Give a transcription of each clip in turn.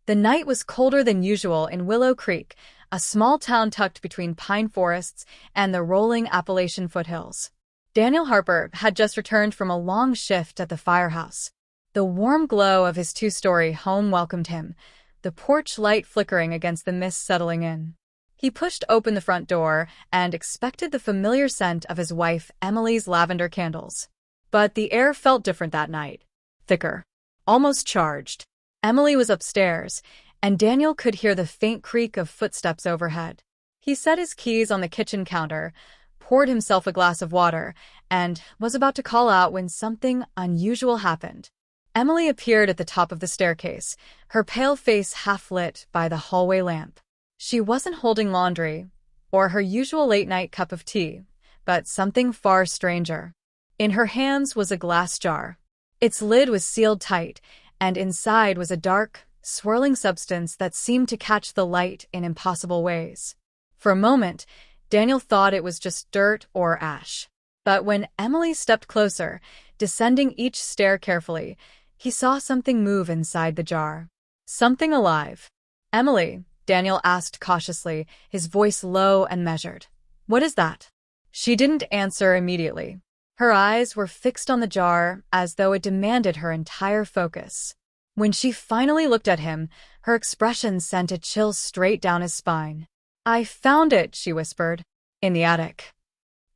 The night was colder than usual in Willow Creek, a small town tucked between pine forests and the rolling Appalachian foothills. Daniel Harper had just returned from a long shift at the firehouse. The warm glow of his two-story home welcomed him, the porch light flickering against the mist settling in. He pushed open the front door and expected the familiar scent of his wife Emily's lavender candles. But the air felt different that night. Thicker. Almost charged. Emily was upstairs, and Daniel could hear the faint creak of footsteps overhead. He set his keys on the kitchen counter, poured himself a glass of water, and was about to call out when something unusual happened. Emily appeared at the top of the staircase, her pale face half-lit by the hallway lamp. She wasn't holding laundry, or her usual late-night cup of tea, but something far stranger. In her hands was a glass jar. Its lid was sealed tight, and inside was a dark, swirling substance that seemed to catch the light in impossible ways. For a moment, Daniel thought it was just dirt or ash. But when Emily stepped closer, descending each stair carefully, he saw something move inside the jar. Something alive. "Emily," Daniel asked cautiously, his voice low and measured. "What is that?" She didn't answer immediately. Her eyes were fixed on the jar as though it demanded her entire focus. When she finally looked at him, her expression sent a chill straight down his spine. "I found it," she whispered. "In the attic."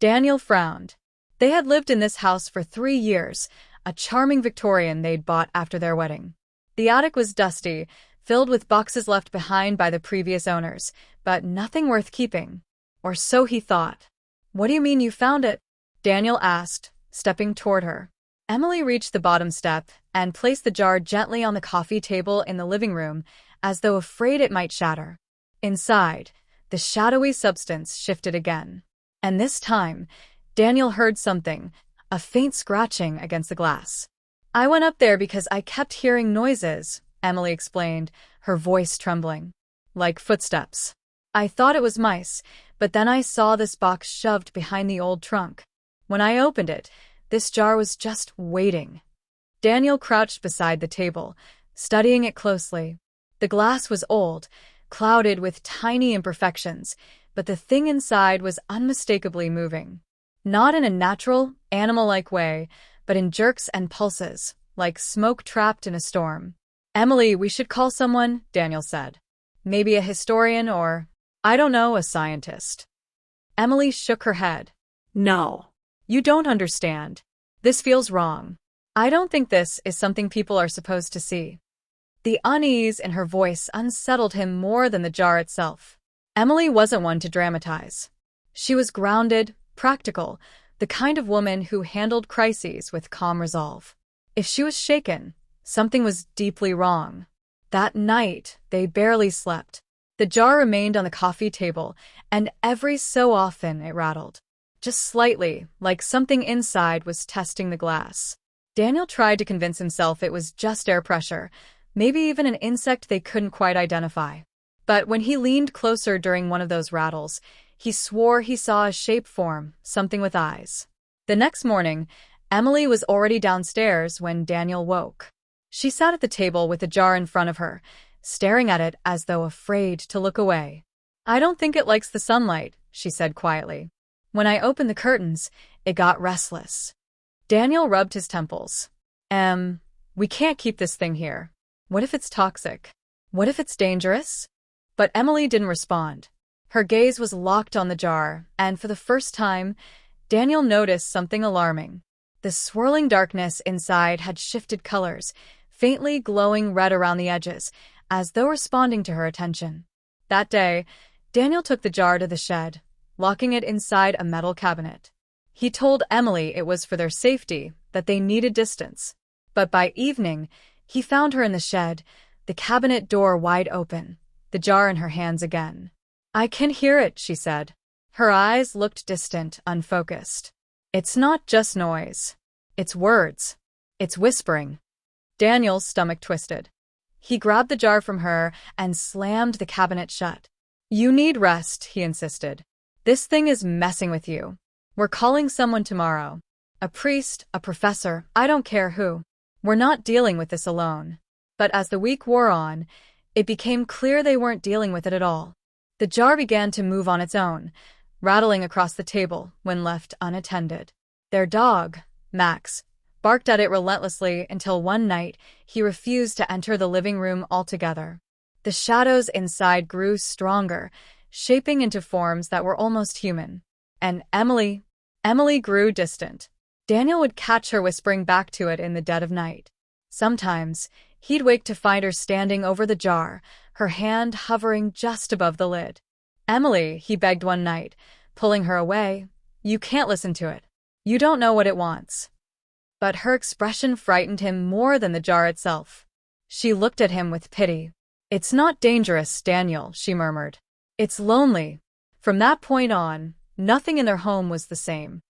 Daniel frowned. They had lived in this house for 3 years, a charming Victorian they'd bought after their wedding. The attic was dusty, filled with boxes left behind by the previous owners, but nothing worth keeping. Or so he thought. "What do you mean you found it?" Daniel asked, stepping toward her. Emily reached the bottom step and placed the jar gently on the coffee table in the living room, as though afraid it might shatter. Inside, the shadowy substance shifted again. And this time, Daniel heard something, a faint scratching against the glass. "I went up there because I kept hearing noises," Emily explained, her voice trembling. "Like footsteps. I thought it was mice, but then I saw this box shoved behind the old trunk. When I opened it, this jar was just waiting." Daniel crouched beside the table, studying it closely. The glass was old, clouded with tiny imperfections, but the thing inside was unmistakably moving. Not in a natural, animal-like way, but in jerks and pulses, like smoke trapped in a storm. "Emily, we should call someone," Daniel said. "Maybe a historian or, I don't know, a scientist." Emily shook her head. "No. You don't understand. This feels wrong. I don't think this is something people are supposed to see." The unease in her voice unsettled him more than the jar itself. Emily wasn't one to dramatize. She was grounded, practical, the kind of woman who handled crises with calm resolve. If she was shaken, something was deeply wrong. That night, they barely slept. The jar remained on the coffee table, and every so often it rattled. Just slightly, like something inside was testing the glass. Daniel tried to convince himself it was just air pressure, maybe even an insect they couldn't quite identify. But when he leaned closer during one of those rattles, he swore he saw a shape form, something with eyes. The next morning, Emily was already downstairs when Daniel woke. She sat at the table with the jar in front of her, staring at it as though afraid to look away. "I don't think it likes the sunlight," she said quietly. "When I opened the curtains, it got restless." Daniel rubbed his temples. We can't keep this thing here. What if it's toxic? What if it's dangerous?" But Emily didn't respond. Her gaze was locked on the jar, and for the first time, Daniel noticed something alarming. The swirling darkness inside had shifted colors, faintly glowing red around the edges, as though responding to her attention. That day, Daniel took the jar to the shed, locking it inside a metal cabinet. He told Emily it was for their safety, that they needed distance. But by evening, he found her in the shed, the cabinet door wide open, the jar in her hands again. "I can hear it," she said. Her eyes looked distant, unfocused. "It's not just noise. It's words. It's whispering." Daniel's stomach twisted. He grabbed the jar from her and slammed the cabinet shut. "You need rest," he insisted. "This thing is messing with you. We're calling someone tomorrow. A priest, a professor, I don't care who. We're not dealing with this alone." But as the week wore on, It became clear they weren't dealing with it at all. The jar began to move on its own, rattling across the table when left unattended. Their dog, Max, barked at it relentlessly until one night he refused to enter the living room altogether. The shadows inside grew stronger, shaping into forms that were almost human. And Emily grew distant. Daniel would catch her whispering back to it in the dead of night. Sometimes, he'd wake to find her standing over the jar, her hand hovering just above the lid. "Emily," he begged one night, pulling her away, "you can't listen to it. You don't know what it wants." But her expression frightened him more than the jar itself. She looked at him with pity. "It's not dangerous, Daniel," she murmured. "It's lonely." From that point on, nothing in their home was the same.